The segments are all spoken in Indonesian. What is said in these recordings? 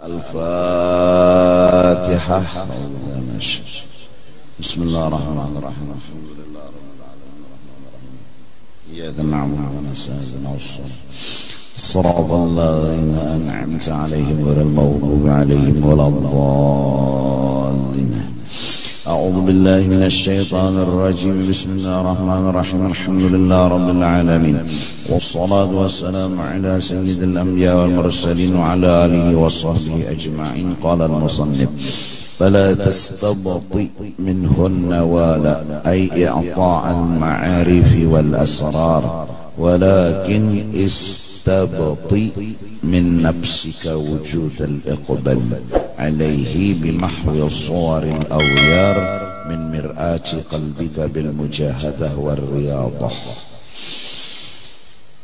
Al-Fatihah. Bismillahirrahmanirrahim. Iyyaka na'budu wa nasta'inu Shiratal ladzina an'amta 'alaihim ghairil maghdubi 'alaihim waladdallin. A'udzu billahi minasy syaithanir rajim. Bismillahirrahmanirrahim. Alhamdulillahi rabbil alamin. Wassalatu wassalamu ala sayyidil anbiya wal mursalin wa ala alihi washabbihi ajma'in. Qala al-musannif فلا تستبطئ منهن ولا أي إعطاء المعارف والأسرار ولكن استبطئ من نفسك وجود الإقبال عليه بمحو الصور الأويار من مرآة قلبك بالمجاهدة والرياضة.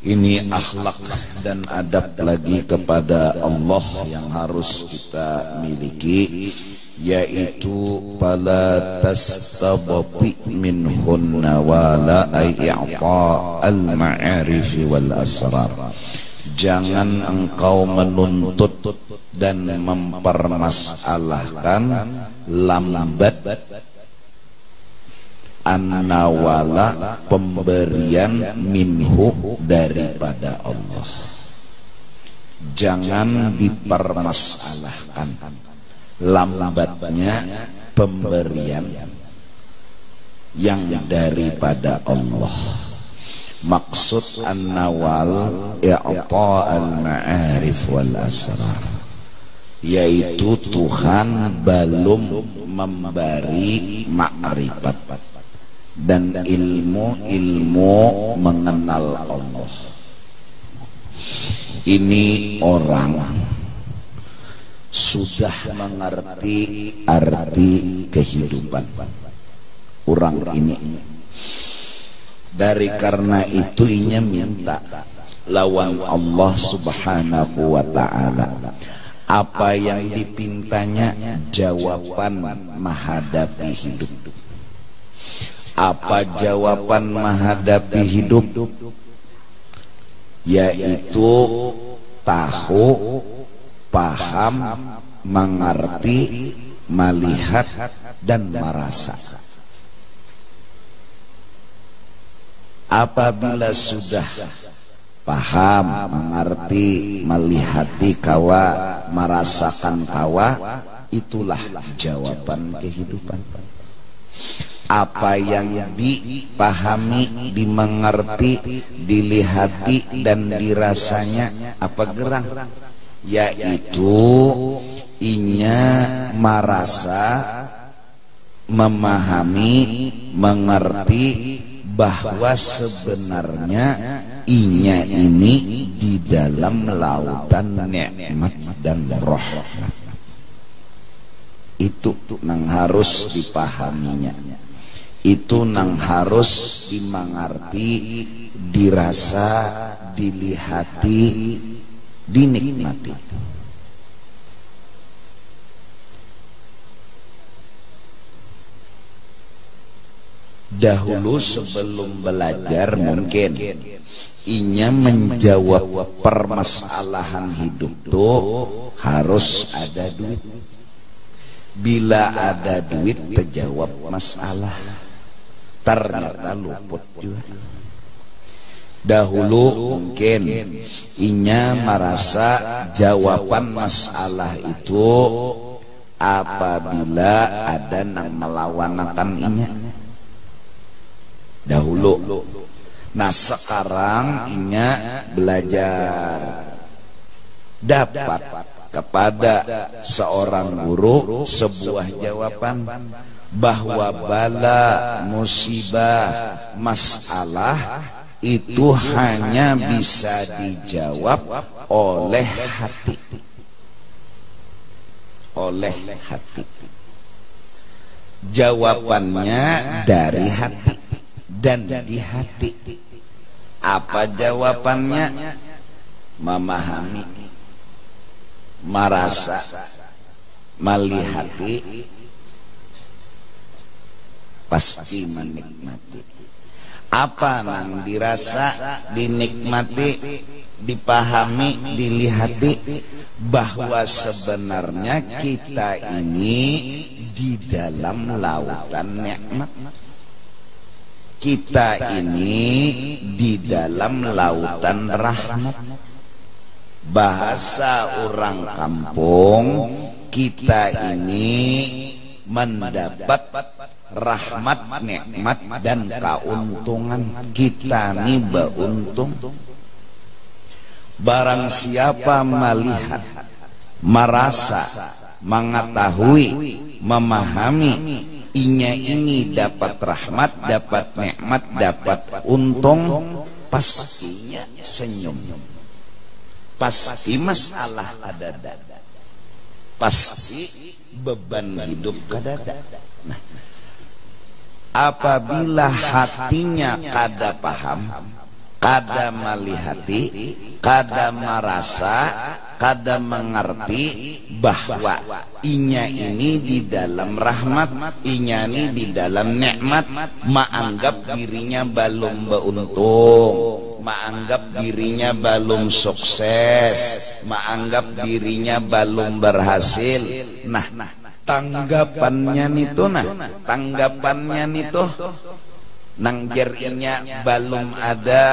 Ini akhlak dan adab lagi kepada Allah yang harus kita miliki, yaitu fala tastabti minhunna wala ay'ata al-ma'arif wal asrar. Jangan engkau menuntut dan mempermasalahkan lambat an-nawala, pemberian minhu, daripada Allah. Jangan dipermasalahkan lambatnya pemberian yang daripada Allah. Maksud an-nawal i'ta al-ma'arif wal asrar, yaitu Tuhan belum memberi makrifat dan ilmu mengenal Allah. Ini orang sudah mengerti arti kehidupan orang ini. Dari karena itu inya minta lawan Allah subhanahu wa ta'ala. Apa yang dipintanya jawaban menghadapi hidup. Apa jawaban menghadapi hidup? Yaitu tahu, paham, mengerti, melihat, dan merasa. Apabila sudah paham, mengerti, melihati kawa, merasakan kawa, itulah jawaban kehidupan. Apa yang dipahami, dimengerti, dilihati, dan dirasanya apa gerang? Yaitu inya merasa, memahami, mengerti bahwa sebenarnya inya ini di dalam lautan nikmat dan rahmat. Itu nang harus dipahaminya. Itu nang harus dimengerti, dirasa, dilihati, dinikmati. Dahulu sebelum belajar mungkin inya menjawab permasalahan hidup tuh harus ada duit. Bila ada duit terjawab masalah. Ternyata luput juga. Dahulu mungkin inya merasa jawaban masalah itu apabila ada yang melawankan inya. Dahulu. Nah sekarang inya belajar, dapat kepada seorang guru sebuah jawaban bahwa bala, musibah, masalah itu hanya bisa dijawab oleh hati. Oleh hati. Jawabannya dari hati dan di hati. Apa jawabannya? Memahami, merasa, melihati, pasti menikmati. Apa nang dirasa, dinikmati, dipahami, dilihati bahwa sebenarnya kita ini di dalam lautan nikmat. Kita ini di dalam lautan rahmat. Bahasa orang kampung, kita ini mendapat rahmat, nikmat dan keuntungan. Kita ini beruntung. Barang siapa melihat, merasa, mengetahui, memahami inya ini dapat rahmat, dapat nikmat, dapat untung, pastinya senyum. Pasti masalah ada, pasti beban hidup ada. Nah, apabila hatinya kada paham, kada melihati, kada merasa, kada mengerti bahwa inya ini di dalam rahmat, inya ini di dalam nikmat, menganggap dirinya belum beruntung, menganggap dirinya belum sukses, menganggap dirinya belum berhasil. Nah, tanggapannya itu, tanggapannya itu nang jerinya belum ada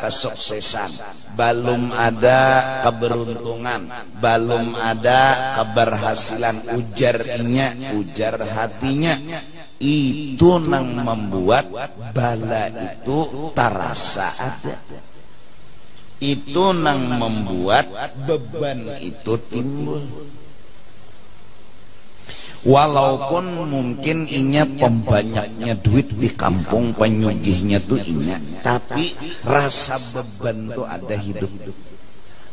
kesuksesan, belum ada keberuntungan, belum ada keberhasilan, ujarnya, ujar hatinya. Itu nang membuat bala itu terasa ada. Itu nang membuat beban itu timbul. Walaupun mungkin inya pembanyaknya duit di kampung, penyugihnya tuh inya, tapi rasa beban tuh ada hidup.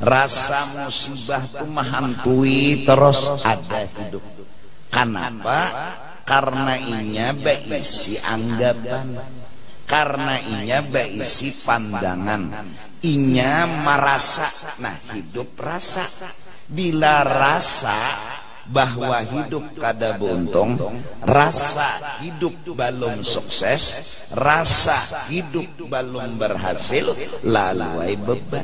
Rasa musibah tuh menghantui terus ada hidup. Kenapa? Karena inya berisi anggapan, karena inya berisi pandangan, inya merasa. Nah, hidup rasa. Bila rasa bahwa hidup kada beruntung, rasa hidup belum sukses, rasa hidup belum berhasil, lalu ay beban,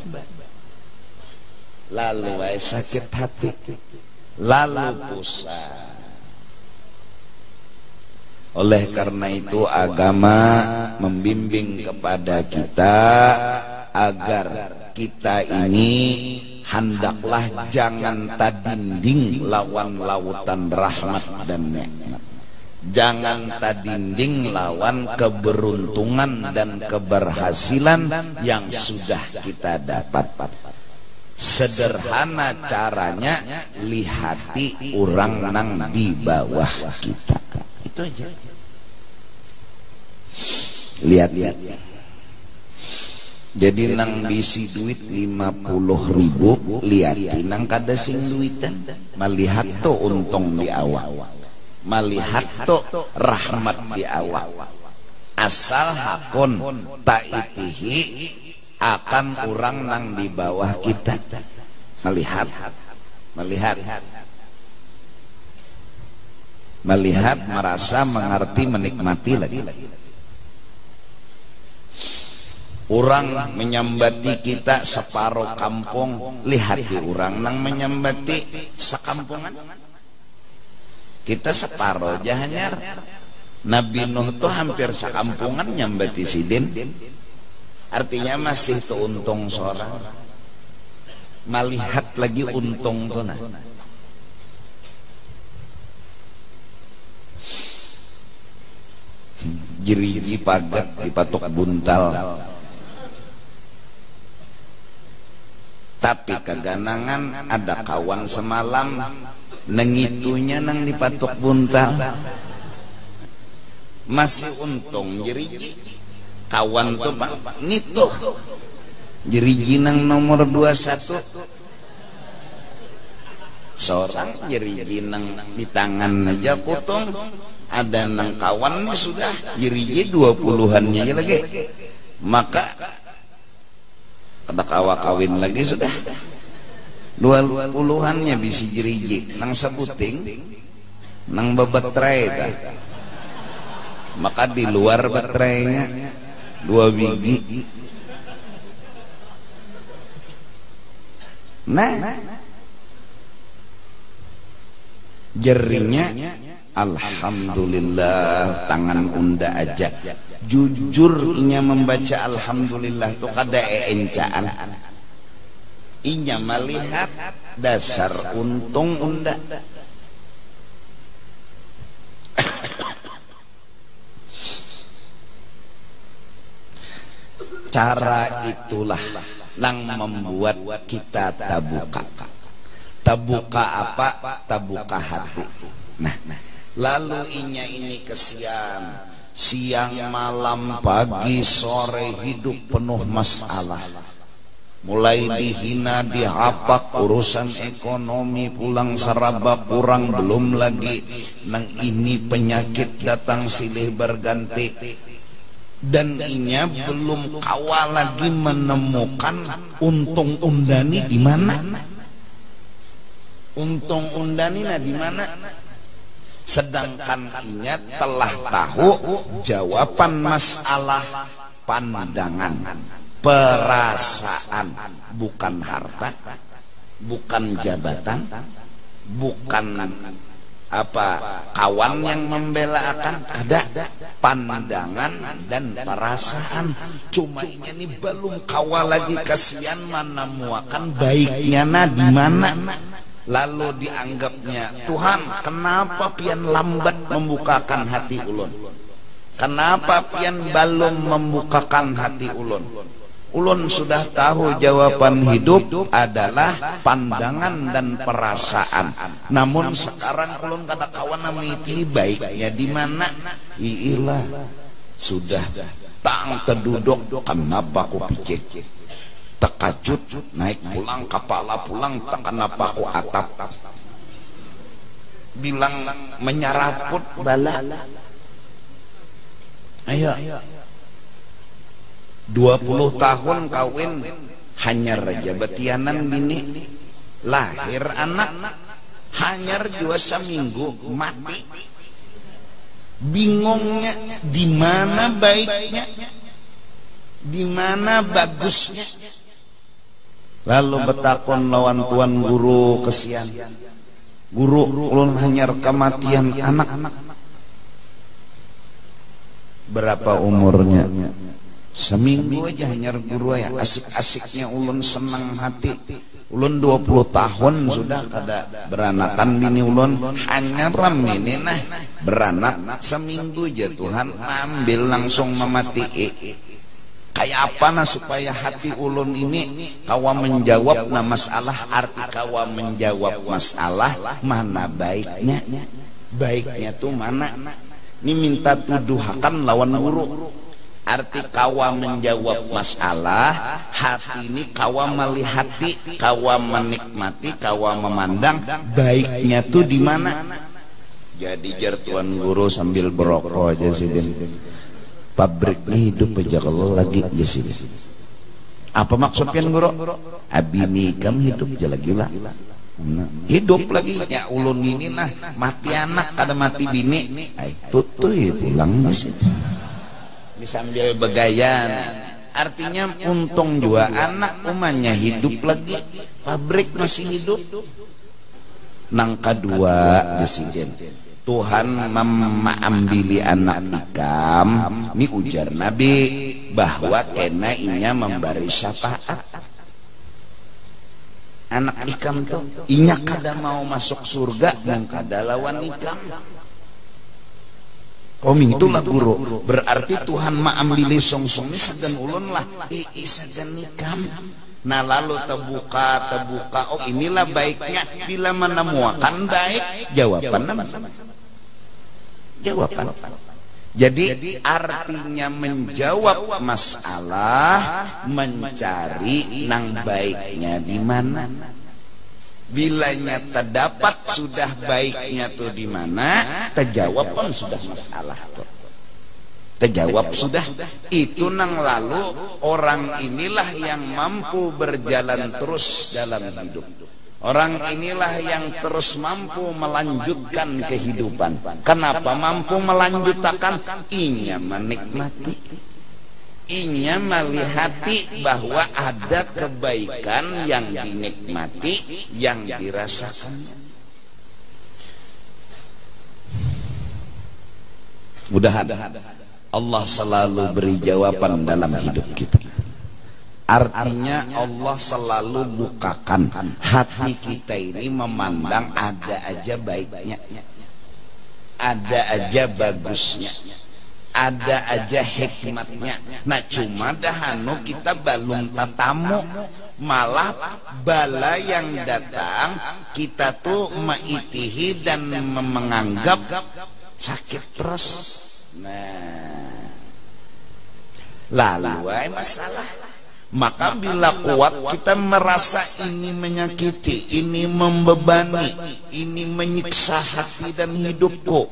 lalu ay sakit hati, lalu pusat. Oleh karena itu agama membimbing kepada kita agar kita ini hendaklah jangan tadinding lawan lautan rahmat dan nikmat. Jangan tadinding lawan keberuntungan dan keberhasilan yang sudah kita dapat. Sederhana caranya, lihati orang nang di bawah kita. Itu aja. Lihat-lihat. Jadi nang bisi duit 50.000, lihat nang kada sing duitan, melihat to untung di awak, melihat to rahmat di awak. Asal hakon taitihi akan orang nang di bawah kita, melihat, merasa, mengerti, menikmati lagi. Orang menyambati kita separuh kampung, lihat di orang nang menyambati sekampungan. Kita separuh jahanyar. Nabi Nuh tuh hampir sekampungan nyambati sidin. Artinya masih tuh untung seorang. Melihat lagi untung tuh nah. Jeri-jeri pagat dipatok buntal. Tapi keganangan ada kawan semalam nengitunya nang dipatok buntal, masih untung jeriji. Kawan tuh pak nitu jeriji nang nomor 21, seorang jeriji nang di tangan aja potong, ada nang kawan nih sudah jeriji 20-annya lagi, maka ada kawin lagi sudah 20-annya bisi jeriji nang sebuting nang bebetrei dah. Maka di luar betrainya 2 biji. Nah, jerinya alhamdulillah tangan unda aja. Jujur inya membaca alhamdulillah tuh kada encaan. Inya melihat dasar untung unda. Cara itulah yang membuat kita tabuka. Tabuka apa? Tabuka hati. Nah, lalu inya ini kesian, siang malam pagi sore hidup penuh masalah. Mulai dihina, dihapak, urusan ekonomi pulang seraba kurang, belum lagi nang ini penyakit datang silih berganti. Dan inya belum kawal lagi menemukan untung undani di mana. Untung undani di mana? Sedangkan inya telah tahu jawaban masalah pandangan, perasaan, bukan harta, bukan jabatan, bukan apa kawan yang membela akan, ada pandangan dan perasaan. Cuma ini belum kawal lagi, kasihan mana muakan baiknya di mana. Lalu dianggapnya, Tuhan kenapa pian lambat membukakan hati ulun, kenapa pian belum membukakan hati ulun. Ulun sudah tahu jawaban hidup adalah pandangan dan perasaan. Namun sekarang ulun kata kawan namiti baiknya di mana? Iilah sudah tang terduduk, kenapa aku pikir tekajut naik pulang kepala pulang, kenapa aku atap bilang menyaraput bala. Ayo 20 tahun kawin hanyar aja betianan bini, lahir anak hanyar jua seminggu mati. Bingungnya di mana baiknya, di mana bagusnya. Lalu betakon lawan tuan guru kesian, guru ulun hanyar kematian anak. Berapa umurnya? Seminggu aja hanyar guru ya, asik-asiknya ulun senang hati. Ulun 20 tahun sudah kada beranakan bini ulun, hanya ram ini nah beranak seminggu aja Tuhan ambil langsung memati. Kayak apa nah supaya hati ulun ini kawa menjawab nah masalah, arti kawa menjawab masalah mana baiknya. Baiknya tuh mana? Ini minta tuduhakan lawan guru. Arti kawa menjawab masalah, hati ini kawa melihati, kawa menikmati, kawa memandang baiknya tuh di mana. Jadi jar tuan guru sambil berokok aja sih, pabrik ini hidup aja kalau lagi aja sih. Apa maksudnya guru? Abini kamu hidup aja lagi lah. Hidup lagi ya ulun ini nah mati anak kada mati bini, tutuy pulang sih. Sambil begayan, artinya untung juga anak umanya hidup lagi, pabrik masih hidup. Nang kedua desiden Tuhan mengambil anak ikam, ini ujar Nabi bahwa kena inya memberi syafaat. Anak ikam tuh inya kada mau masuk surga dan kada lawan ikam. Itulah guru, berarti Tuhan mengambil song-song ini sagan ulun lah, sagan ikam. Nah lalu terbuka, oh inilah baiknya bila menemukan baik, jawaban. Jadi artinya menjawab masalah, mencari nang baiknya di mana. Bilanya terdapat sudah baiknya tuh di mana, terjawab pun sudah masalah tuh. Terjawab sudah. Itu nang lalu orang inilah yang mampu berjalan terus dalam hidup. Orang inilah yang terus mampu melanjutkan kehidupan. Kenapa mampu melanjutkan? Inya menikmati. inya melihati bahwa ada kebaikan yang dinikmati, yang dirasakan. Mudah-mudahan Allah selalu beri jawaban dalam hidup kita. Artinya Allah selalu bukakan hati kita ini memandang ada aja baiknya, ada aja bagusnya, ada aja hikmatnya. Nah cuma dahanu kita balung tatamu, malah bala yang datang kita tuh maitihi dan menganggap sakit terus. Nah lalu masalah. Maka bila kuat kita merasa ini menyakiti, ini membebani, ini menyiksa hati dan hidupku,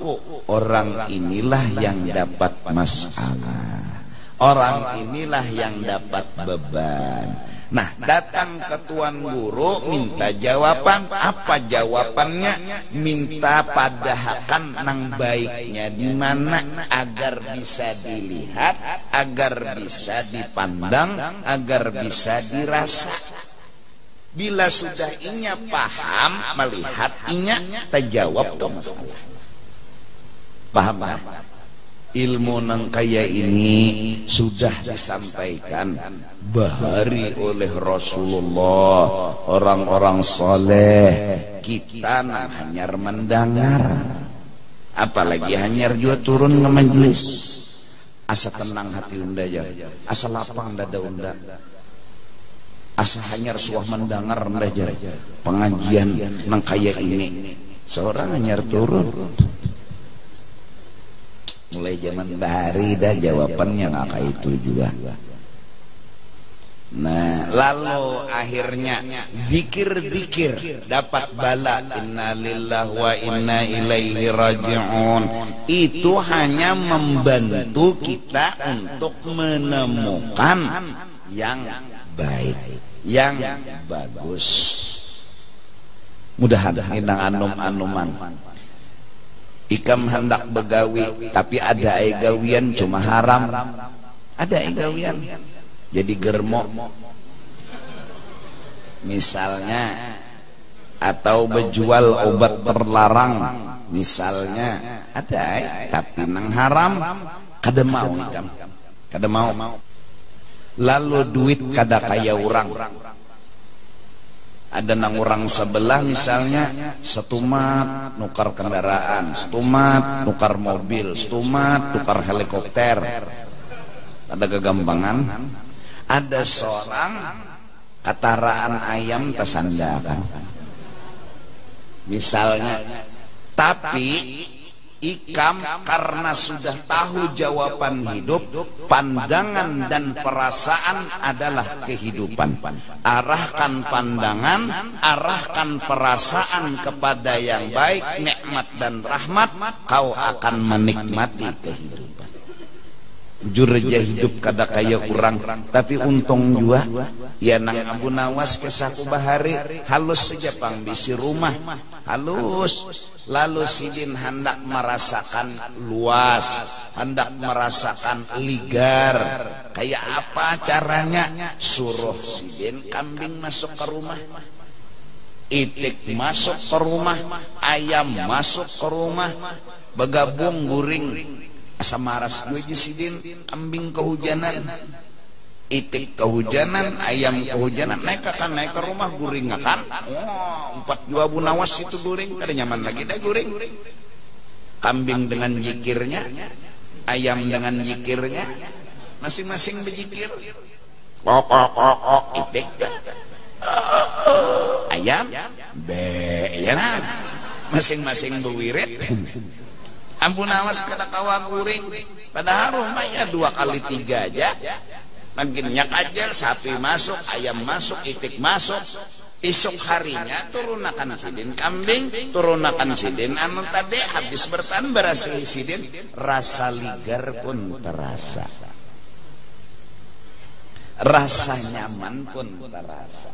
orang inilah yang dapat masalah, orang inilah yang dapat beban. Nah datang ke tuan guru minta jawaban. Apa jawabannya? Minta padahakan nang baiknya di mana agar bisa dilihat, agar bisa dipandang, agar bisa dirasa. Bila sudah inya paham melihat inya terjawab ke masalah. Paham? Ilmu nang kaya ini sudah disampaikan bahari oleh Rasulullah, orang-orang soleh. Kita nang hanyar mendengar, apalagi hanyar juga turun ke majelis. Asa tenang hati unda aja, asa lapang dada unda, asa hanyar suah mendengar unda aja. Pengajian nang kaya ini seorang hanyar turun. Mulai zaman bahari dah jawabannya nggak kayak itu juga. Nah lalu akhirnya zikir-zikir dapat bala, inna lillahi wa inna ilaihi raji'un. Itu hanya membantu kita untuk menemukan yang baik, yang bagus. Mudah-mudahan inang anum-anuman. Ikam hendak begawi tapi ada gawian cuma haram, ada gawian jadi germo misalnya, atau berjual obat terlarang misalnya, ada tapi nang haram kada mau ikam, kada mau. Lalu duit kada kaya orang, ada nang orang sebelah misalnya setumat nukar kendaraan, setumat nukar mobil, setumat tukar helikopter, ada kegampangan. Ada seorang kataraan ayam tersandakan misalnya, tapi ikam karena sudah tahu jawaban hidup, pandangan dan perasaan adalah kehidupan. Arahkan pandangan, arahkan perasaan kepada yang baik, nikmat dan rahmat, kau akan menikmati kehidupan. Jujur aja hidup kada kaya kurang, tapi untung juga ya nang Abu Nawas kesaku bahari halus saja pang bisi rumah halus. Lalu sidin hendak merasakan luas, hendak merasakan ligar. Kayak apa caranya? Suruh sidin kambing masuk ke rumah, itik masuk ke rumah, ayam masuk ke rumah, bergabung guring. Samaras gue jisidin, kambing kehujanan, itik kehujanan, ayam kehujanan, naik ke rumah guring akan. Oh, 4 jua Abu Nawas itu guring, kada nyaman lagi dah guring. Kambing dengan jikirnya, ayam dengan jikirnya, masing-masing berzikir. Kok itik, ayam, be, ya nah, masing-masing berwirid. Abu Nawas kada kawa guring, padahal rumahnya 2 kali 3 aja. Makin nyak aja, sapi masuk, ayam masuk, itik masuk. Esok harinya turunakan sidin kambing, turunakan sidin anu tadi habis bertahan berhasil sidin, rasa ligar pun terasa, rasa nyaman pun terasa.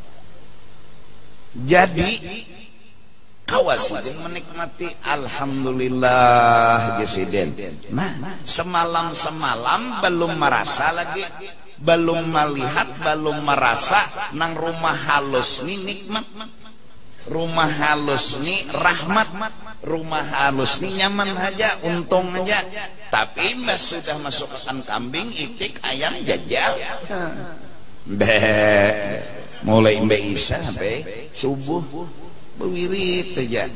Jadi kawasidin menikmati alhamdulillah jesiden. Nah, semalam belum merasa lagi, belum melihat, belum merasa nang rumah halus nih nikmat, rumah halus nih rahmat, rumah halus nih nyaman aja, untung aja. Tapi mbak sudah masuk makan kambing, itik, ayam, jajal, mulai mbak Isa sampai subuh bewirit aja,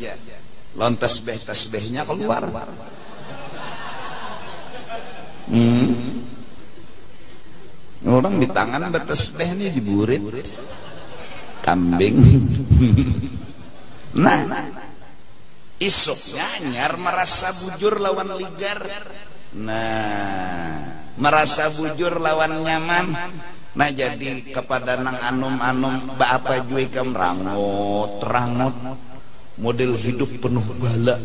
lontas tasbihnya keluar. Orang di tangan bertasbih nih diburit kambing. Nah, isuknya nyar merasa bujur lawan ligar. Nah, merasa bujur lawan nyaman. Nah, jadi kepada nang anum-anum apa jui kam rangut model hidup penuh bala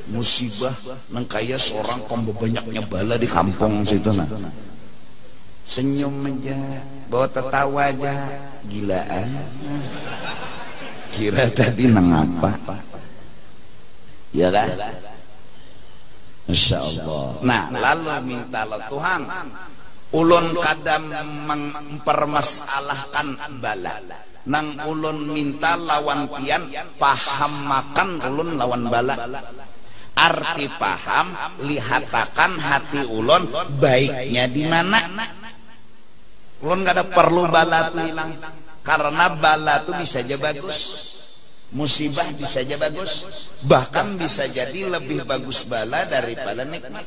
musibah nang kaya seorang kom banyaknya bala di kampung situ. Nah, senyum aja, bawa tertawa aja, gilaan. Kira tadi nang apa? Ya kan? Masya Allah. Nah, lalu minta lo Tuhan, ulun kadang mempermasalahkan bala, nang ulun minta lawan pian paham makan ulun lawan bala. Arti paham lihatakan hati ulun baiknya di mana. Ulun gak ada perlu bala tuh hilang, karena bala tuh bisa aja bagus, musibah bisa aja bagus, bahkan bisa jadi lebih bagus bala daripada nikmat.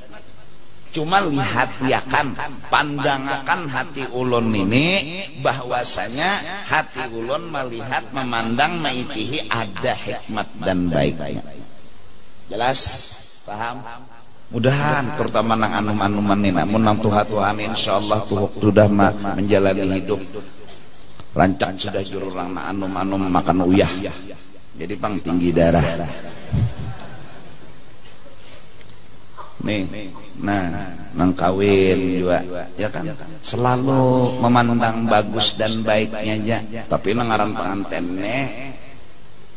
Cuma lihatiakan, pandangakan hati ulun ini bahwasanya hati ulun melihat, memandang, maitihi ada hikmat dan baiknya. Jelas? Paham? Mudahan terutama nang anum-anuman ini, namun nang Tuhan insyaallah tuh sudah menjalani hidup rancang sudah jururang nang anum-anum makan uyah, jadi pang tinggi darah nih. Nah, nang kawin juga ya kan selalu memandang bagus dan baiknya aja, tapi nang aran pengantennya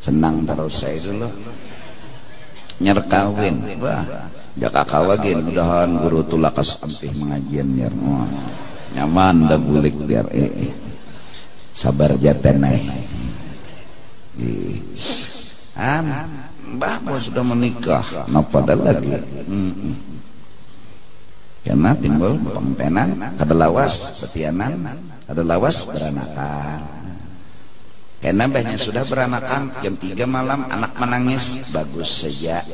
senang terus saya dulu nyer kawin. Wah, jaka kawagin mudahan guru tulakas ampih mengajian nyer nyaman dah bulik biar sabar jatenai. Mbah mau sudah menikah, napa ada lagi? Karena timbul pengantenan, kada lawas betianan, kada lawas beranakan. Karena mbahnya sudah beranakan, jam 3 malam anak menangis, bagus saja.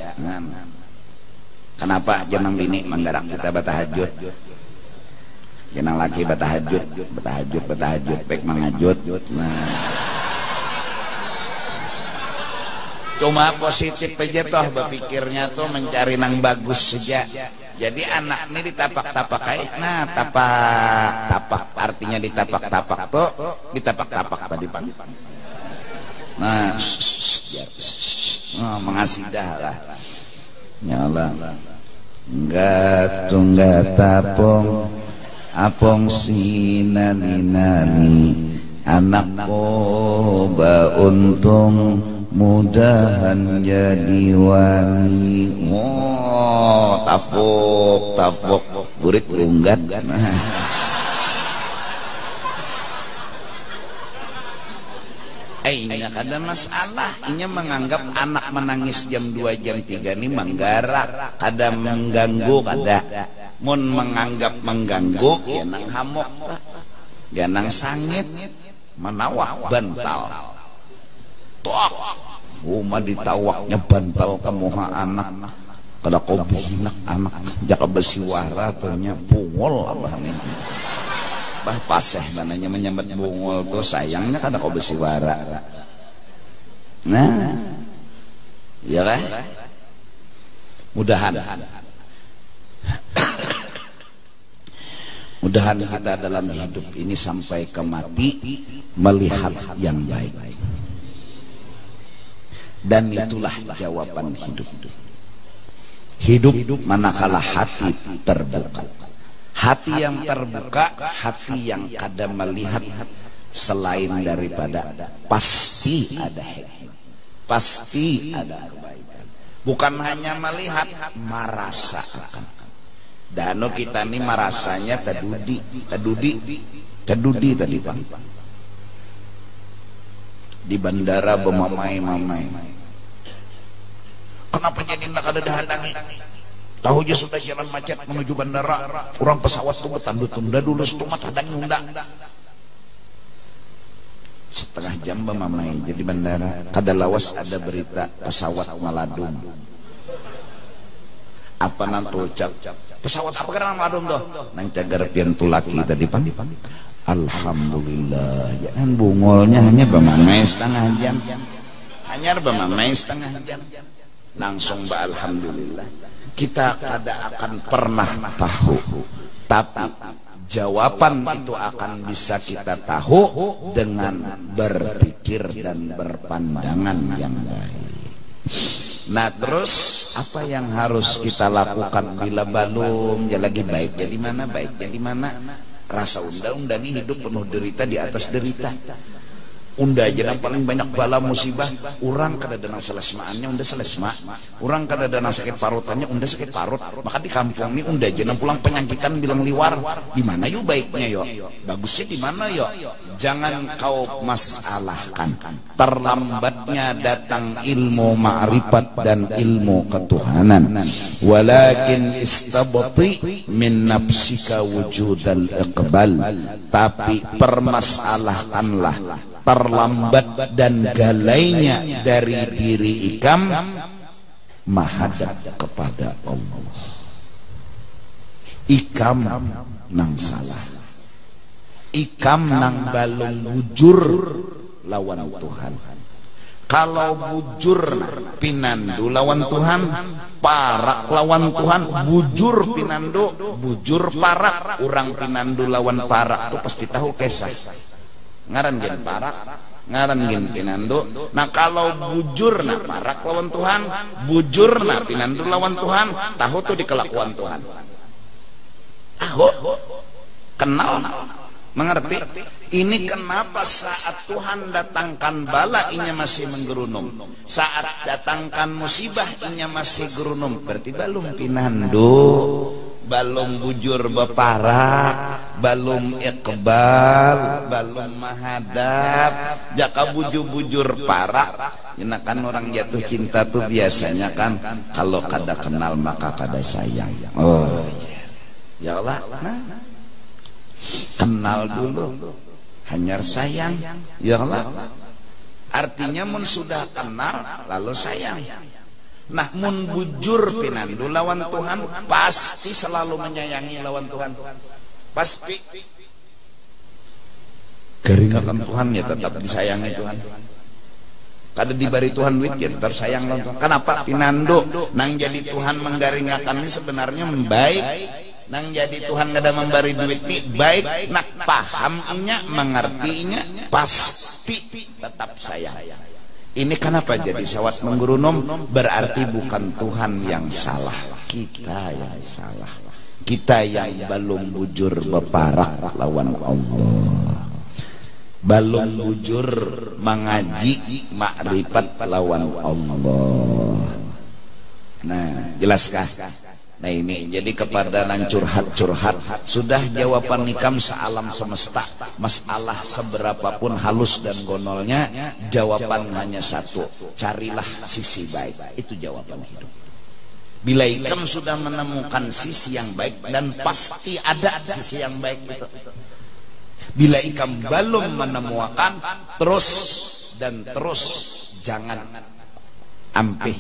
Kenapa jenang bini menggarak kita batahajud, jenang laki batahajud, baik mengajud. Nah, cuma positif aja toh berpikirnya tuh mencari nang bagus saja. Jadi anak ini ditapak-tapak kayak, nah tapak artinya ditapak-tapak tuh, ditapak-tapak padipan. Nah, mengasidah lah, nyala, enggak tapong, apong sinani anak koba untung mudahan jadi wali. Tapuk burik berunggat. Ini ada masalah. Ini menganggap anak menangis jam 2 jam 3 ini menggarak, kada mengganggu, kada. Mun menganggap mengganggu, ya nang hamok, ya nang sangit, menawak bantal. Tok, rumah ditawaknya bantal kemuha anak. Kada kau bihinak anak, jaka bersiwara tuhnya pungol abah ini. Bah paseh mananya menyambat bungol tuh sayangnya kada kau bersiwara. Nah, ya lah. Mudahan kita dalam hidup ini sampai ke mati melihat yang baik. Dan itulah jawaban hidup. Hidup manakala hati terbuka. Hati yang terbuka, hati yang kada melihat selain daripada pasti ada hikmah. pasti ada kebaikan. Bukan hanya melihat, merasakan. Dano kita nih merasanya tadudi tadi Pak. Di bandara bermamai-mamai. Kenapa jadi ndak ada dahadangi? Tahu aja sudah jalan macet menuju bandara, orang pesawat tuh tunda dulu setumat hadang nunda. Setengah jam bermamai jadi bandara. Kada lawas ada berita pesawat meladung. Apa nanti ucap? Pesawat apa karena meladung tuh? Nang cagar pian tulaki tadi Pak. Alhamdulillah, jangan bungolnya hanya bermamai setengah jam. Hanya bermamai setengah jam. Langsung alhamdulillah. Kita kada akan pernah tahu, tapi jawaban itu akan bisa kita tahu dengan berpikir dan berpandangan yang baik. Nah terus apa yang harus kita lakukan bila belum ya lagi baik jadi mana, baik jadi mana? Rasa unda ini hidup penuh derita di atas derita. Unda aja yang paling banyak bala musibah. Orang kada dana selesmaannya unda selesma. Orang kada dana sakit parutannya unda sakit parut. Maka di kampung ini unda aja yang pulang penyakitan bilang liwar. Di mana yuk baiknya yo? Bagusnya di mana yo? Jangan kau masalahkan terlambatnya datang ilmu ma'rifat dan ilmu ketuhanan. Walakin istabti min nafsika wujudal iqbal. Tapi permasalahkanlah terlambat dan galainya dari diri ikam menghadap kepada Allah. Ikam nang salah, ikam nang balong bujur lawan Tuhan. Kalau bujur pinandu lawan Tuhan, parak lawan Tuhan, bujur pinandu, bujur parak. Orang pinandu lawan parak itu pasti tahu kisah. Ngaran gen parak, ngaran gen pinandu. Nah kalau bujur na parak lawan Tuhan, bujur na pinandu lawan Tuhan, tahu tuh di kelakuan Tuhan. Tahu, kenal, mengerti. Ini kenapa saat Tuhan datangkan bala inya masih menggerunung, saat datangkan musibah inya masih gerunung, berarti balum pinandu, balum bujur beparak, balum iqbal, balum mahadab. Jaka bujur parak. Nah kan orang jatuh cinta tuh biasanya kan kalau kada kenal maka kada sayang. Oh ya Allah, nah, kenal dulu hanya sayang ya Allah. Artinya mun sudah kenal lalu sayang. Nah mun bujur pinandu lawan Tuhan pasti selalu menyayangi lawan Tuhan. Pasti keringan Tuhan ya tetap disayangi Tuhan. Kada diberi Tuhan duit ya tetap sayang lawan Tuhan. Kenapa? Pinandu nang jadi Tuhan menggaringakan ini sebenarnya baik. Nang jadi Tuhan kada memberi duit nih baik, nak pahamnya, mengertinya, pasti tetap sayang. Ini kenapa jadi sawat menggerunum? Berarti bukan Tuhan yang salah, kita yang salah. Kita yang belum bujur beparak lawan Allah, belum bujur mengaji makrifat lawan Allah. Nah jelaskah? Nah ini jadi kepada nang curhat sudah jawaban nikam sealam semesta. Masalah seberapapun halus dan gonolnya, jawaban hanya satu, carilah sisi baik. Itu jawaban hidup. Bila ikam sudah menemukan sisi yang baik, dan pasti ada sisi yang baik itu. Bila ikam belum menemukan, terus jangan ampih,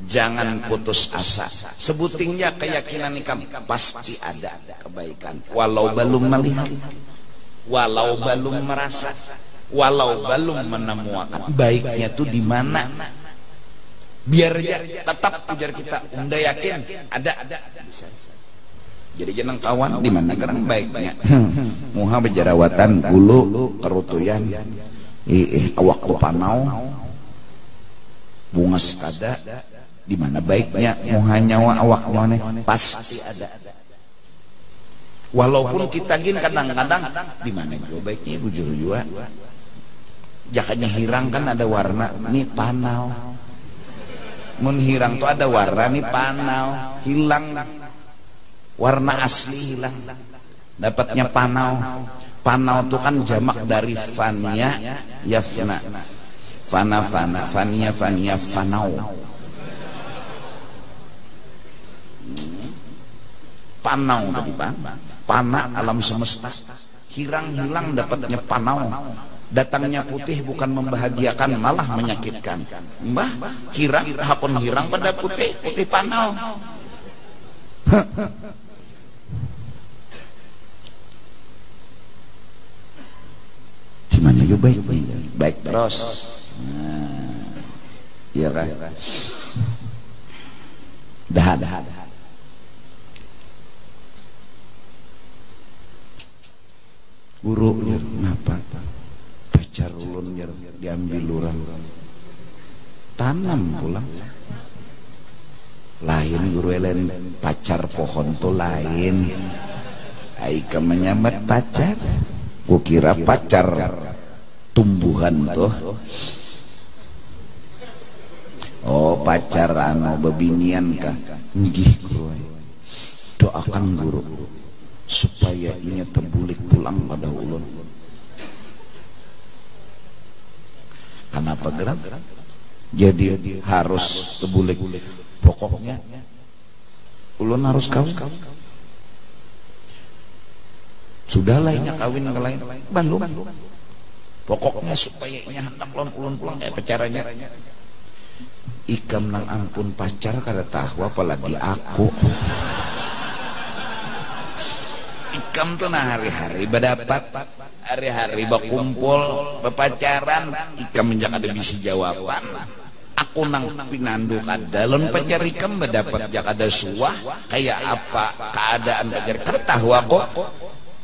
jangan putus asa. Sebutingnya keyakinan ikam pasti ada kebaikan. Walau belum melihat, walau belum merasa, walau belum menemukan baiknya itu di mana. Biar aja tetap tujar kita. Unda yakin ada. Jadi jeneng kawan di mana kerang baiknya. Muha bejarawatan gulu kerutuyan. Awak panau. Bunga sekada. Di mana baiknya muha nyawa awak mana pasti ada. Walaupun kita gin kadang-kadang di mana juga baiknya bujur jua. Jakanya hirang kan ada warna, nih panau. Mun hirang tuh ada warna, nih panau. Hilang warna asli, hilang. Dapatnya panau. Panau tuh kan jamak dari fania yafna. Fana fana, fania fania, fanau. Panau tadi Pak. Pana alam semesta. Hirang hilang dapatnya panau. Datangnya putih bukan membahagiakan, malah menyakitkan. Mbah, hirang, hakun hirang pada putih, putih panau. Gimana juga baik, baik terus. Nah, iya kan? Dah. Guru kenapa? Pacar ulun diambil orang, tanam pulang. Lain guru elen pacar pohon tuh lain. Aika menyambat pacar, kukira pacar tumbuhan tuh. Oh pacar anu bebinian kah? Nggih guru. Doakan guru supaya inya terbulik pulang pada ulun. Kenapa gerak? Jadi harus terbulik. Pokoknya ulun harus kawin. Sudah lainnya kawin ke lain. Belum. Pokoknya supaya inya hendak ulun pulang kayak pacarannya. Ikam nang ampun pacar kada tahu apalagi aku. Ikam tuh nah hari-hari berdapat, hari-hari berkumpul, berpacaran. Ikam menjak ada bisi jawaban. Aku nang pinandu kadalon pacar ikam berdapat jak ada suah kayak apa keadaan pacar ketahu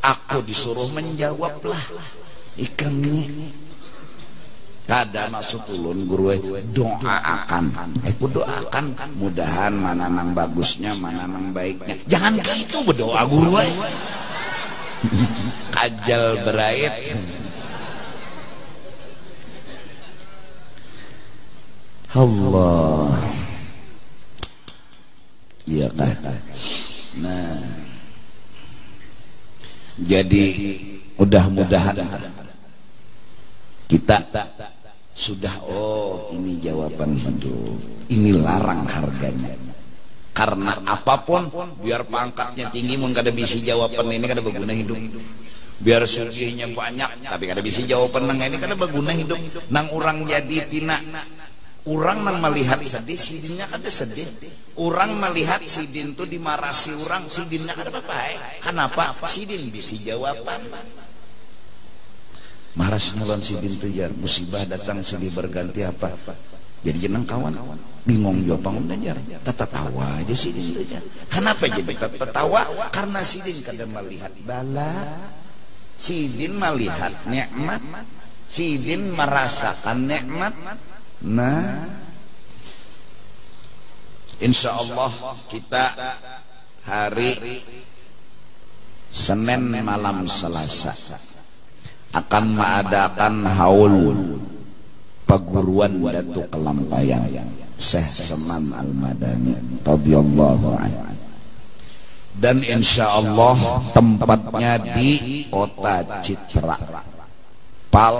aku disuruh menjawab lah. Ikam ini kada maksud ulun guru doakan. Aku doakan mudahan mana nang bagusnya, mana nang baiknya. Jangan gitu berdoa guru. Kajal berait. Allah. Iya kah? Nah, jadi mudah-mudahan kita sudah, oh ini jawaban hidup, ini larang harganya. Karena apapun, biar pangkatnya tinggi mun kada bisi jawaban ini kada berguna hidup. Biar sugihnya banyak tapi kada bisi jawaban nang ini kada berguna hidup. Nang orang jadi tina, orang nang melihat sedih, sidinnya kada sedih. Orang melihat sidin tu dimarasi orang, sidinnya kada apa-apa. Kenapa? Sidin bisi jawaban. Maras ngelon sidin tu jar, musibah datang silih berganti apa? Jadi jeneng kawan, bingung jawab bangun jar, tertawa aja sidin tu jar. Kenapa jadi tertawa? Karena sidin kada melihat bala, sidin melihat nikmat, sidin merasakan nikmat. Nah, insya Allah kita hari Senin malam Selasa akan mengadakan haul paguruan Datuk Kelampayang Syekh Seman Al-Madani radhiyallahu anhu. Dan insya Allah tempatnya di Kota Citra Pal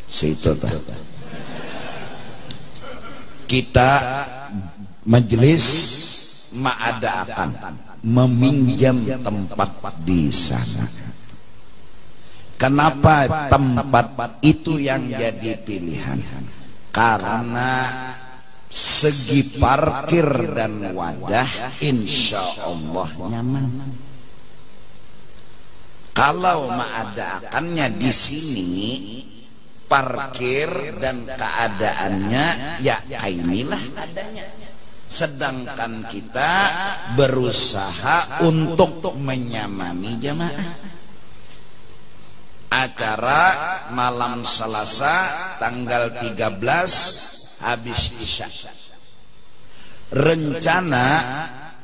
situ. Kita majelis mengadakan meminjam tempat di sana. Kenapa tempat itu yang jadi pilihan? Karena segi parkir dan wadah insya Allah nyaman. Kalau mengadakannya di sini, parkir dan keadaannya ya inilah adanya. Sedangkan kita berusaha untuk menyamani jamaah. Acara malam Selasa tanggal 13 habis Isya. Rencana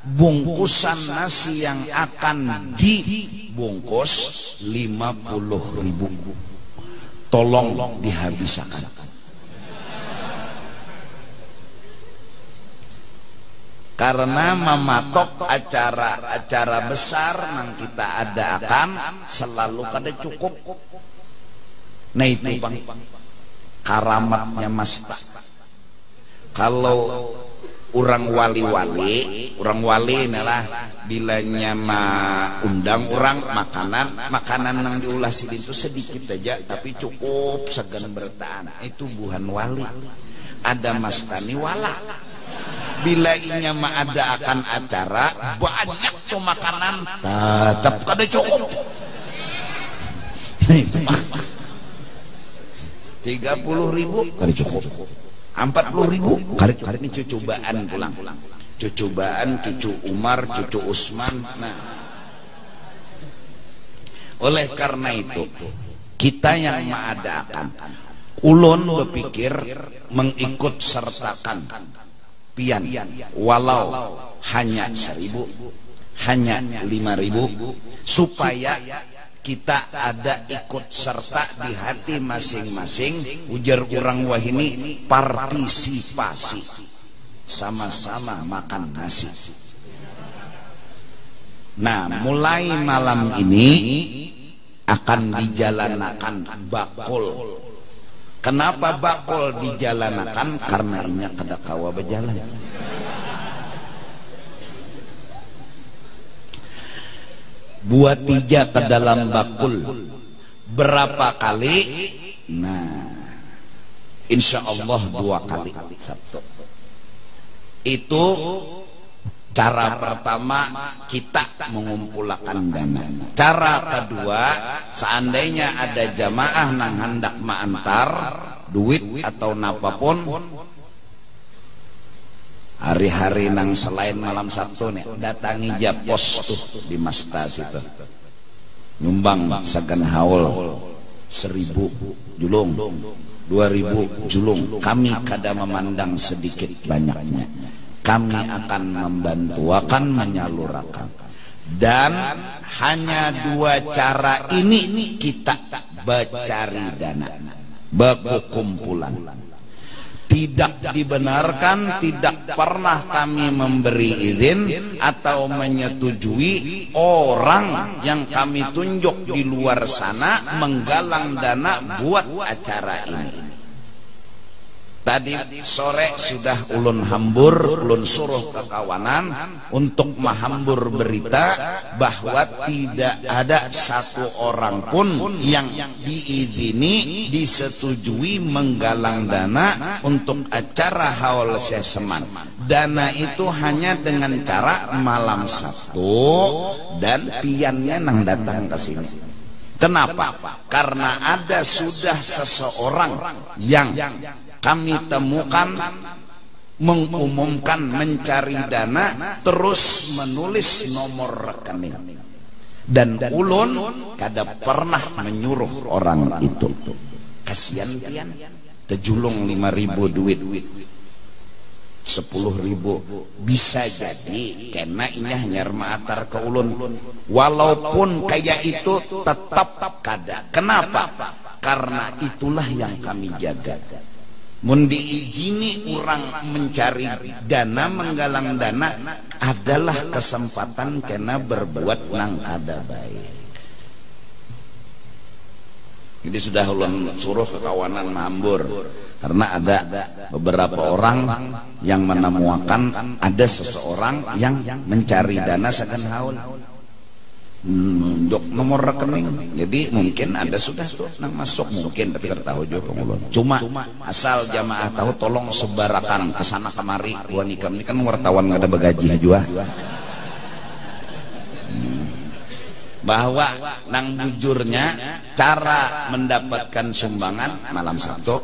bungkusan nasi yang akan dibungkus 50.000. Tolong dihabiskan. Karena mematok acara-acara besar yang kita adakan selalu kada cukup. Nah itu bang, karamatnya Mas. Kalau orang wali inilah bilanya undang orang makanan yang diulasi itu sedikit aja tapi cukup segan bertahan. Itu bukan wali. Ada Mas Tani wala. Bila inya ada akan acara banyak tuh makanan tetap kada cukup. Itu 30.000 kada cukup. 40.000 karet ini cucubaan pulang. Cucubaan cucu Umar, cucu Usman. Nah, oleh karena itu kita yang mengadakan ulun berpikir mengikut sertakan pian walau hanya 1.000, hanya 5.000 supaya kita ada ikut serta di hati masing-masing. Ujar orang wahini partisipasi, sama-sama makan nasi. Nah mulai malam ini akan dijalankan bakul. Kenapa bakul dijalankan? Karena inya kada kawa berjalan. Buat tiga ke dalam bakul berapa kali? Nah, insya Allah 2 kali Sabtu. Itu cara pertama kita mengumpulkan dana. Cara kedua, seandainya ada jamaah nang hendak mengantar duit atau napapun hari-hari nang selain malam Sabtu nih, datangi japos tuh di Mastas itu, nyumbang sagan haul 1.000 julung, 2.000 julung. Kami kada memandang sedikit banyaknya, kami akan membantu, akan menyalurkan. Dan hanya 2 cara ini kita bercari dana, berkumpulan. Tidak dibenarkan, tidak pernah kami memberi izin atau menyetujui orang yang kami tunjuk di luar sana menggalang dana buat acara ini. Tadi sore sudah ulun hambur, ulun suruh ke kawanan untuk menghambur berita bahwa tidak ada satu orang pun yang diizini, disetujui menggalang dana untuk acara haul Seseman. Dana itu hanya dengan cara malam Sabtu dan piannya nang datang ke sini. Kenapa? Karena ada sudah seseorang yang kami temukan mengumumkan mencari dana terus menulis nomor rekening, dan ulun kada pernah menyuruh orang itu. Kasihan pian tejulung 5.000 duit 10.000 bisa jadi kena inyah nyarma atar ke ulun. Walaupun kayak itu tetap kada. Kenapa? Karena itulah yang kami jaga. Mun diizini orang mencari dana, menggalang dana adalah kesempatan kena berbuat nang kada baik. Jadi sudah ulun suruh ke kawanan mahambur, karena ada beberapa orang yang menemukan ada seseorang yang mencari dana sakan haul, nunjuk nomor rekening. Jadi mungkin ada sudah tuh nang masuk, mungkin tapi kada tahu juga pengulun. Cuma asal jamaah tahu, tolong sebarakan ke sana kemari. Gua nikam ini kan wartawan nggak ada bagaji juga. Bahwa nang bujurnya cara mendapatkan sumbangan malam Sabtu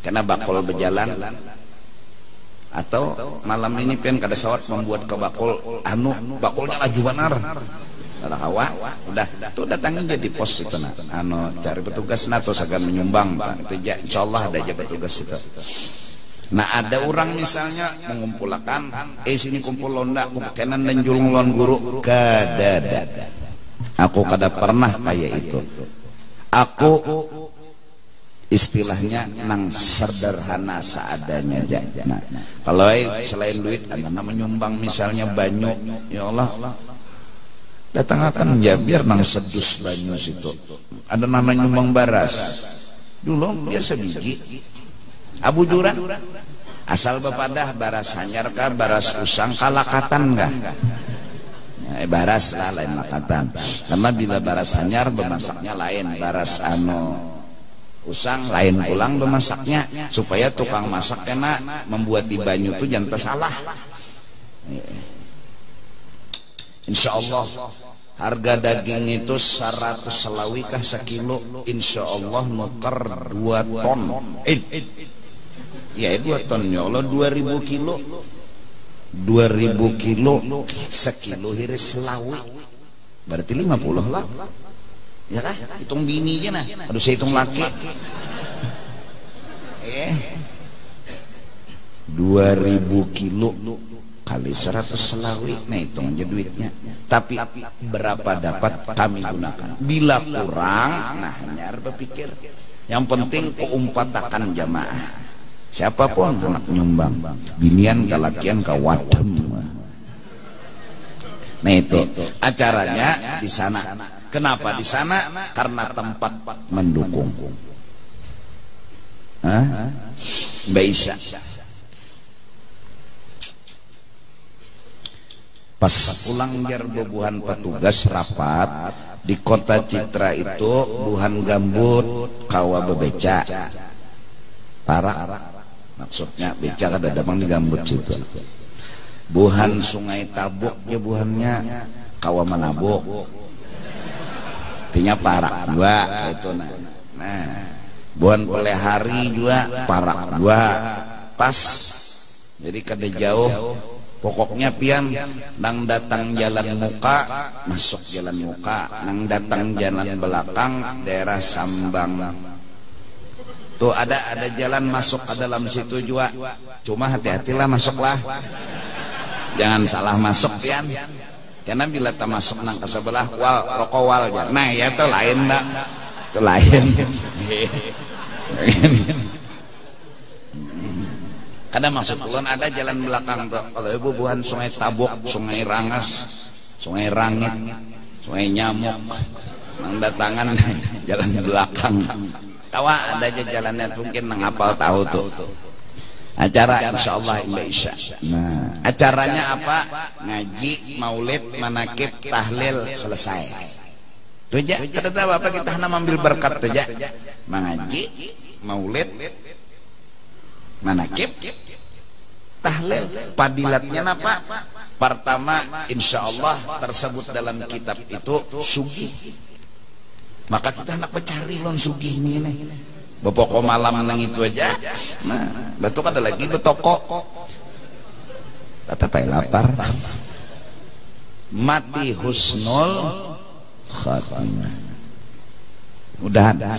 karena bakul berjalan, atau malam ini pian kada sawat membuat ke bakul bakulnya laju benar. Kalau kawa udah tuh datangin jadi pos itu cari petugas atau segan menyumbang itu ya, insyaallah ada aja petugas itu. Nah ada orang misalnya mengumpulkan sini kumpul londa kenan dan julung lon guru kadada. Aku kada pernah kayak itu. Aku istilahnya nang sederhana seadanya aja. Nah, kalau selain duit ada nama nyumbang misalnya banyu, ya Allah datang akan ya biar nang sedus banyu situ. Ada nama nyumbang baras. Dulu biasa biji. Abu Juran asal bepadah baras hanyar kah baras usang kalakatan kah? Baras lah lain lakatan. Karena bila baras hanyar bemasaknya lain, baras usang lain pulang bemasaknya supaya tukang masak kena membuat di banyu itu jangan salah. Insya Allah harga daging itu 100 selawi kah sekilo, insya Allah nuker 2 ton. Ya 2 ton ya Allah 2000 kilo 2000 kilo sekilo hiris selawi berarti 50 lah ya kah hitung bini aja nah aduh saya hitung laki 2000 kilo kali 100 selawi nah hitung aja duitnya tapi berapa dapat kami gunakan bila kurang nah hanya berpikir yang penting keumpatakan jamaah. Siapapun anak nyumbang, binian kalakian kawadem. Nah itu acaranya di sana. Kenapa di sana? Karena tempat mendukung. Mbak Isya. Pas pulang jar bebuhan petugas rapat di kota Citra itu buhan gambut kawa bebeca. Parah. Maksudnya beca kada damang di gambut situ. Buhan Sungai Tabuk ya buhannya kawa manabuk. Artinya parak dua itu nah. Buhan Pelehari juga parak dua. Pas. Jadi kada jauh. Pokoknya pian nang datang jalan muka masuk jalan muka, nang datang jalan belakang daerah Sambang. Tuh ada jalan masuk ke dalam situ juga. Cuma hati-hatilah masuklah. Jangan salah masuk pian. Karena bila tak masuk nang ke sebelah wal rokok wal ya. Nah ya itu lain enggak. Itu lain. Kadang masuk ulun ada jalan belakang tuh. Kalau ibu buhan Sungai Tabuk, Sungai Rangas, Sungai Rangit, Sungai Nyamuk. Nang datangan jalan belakang. Tawa ada aja jalannya mungkin menghafal tahu tuh. Acara insyaallah Mbak Isya. Nah, acaranya apa? Ngaji, maulid, manakib, tahlil selesai. Tuh aja. Kada tahu apa kita hanya ambil berkat aja. Mengaji, maulid, manakib, tahlil. Padilatnya apa? Pertama insyaallah tersebut dalam kitab itu sugih. Maka kita hendak mencari lon sugih ini bepoko malam nang itu aja. Nah betul ada lagi betoko kata pai lapar mati husnul khatimah mudah-mudahan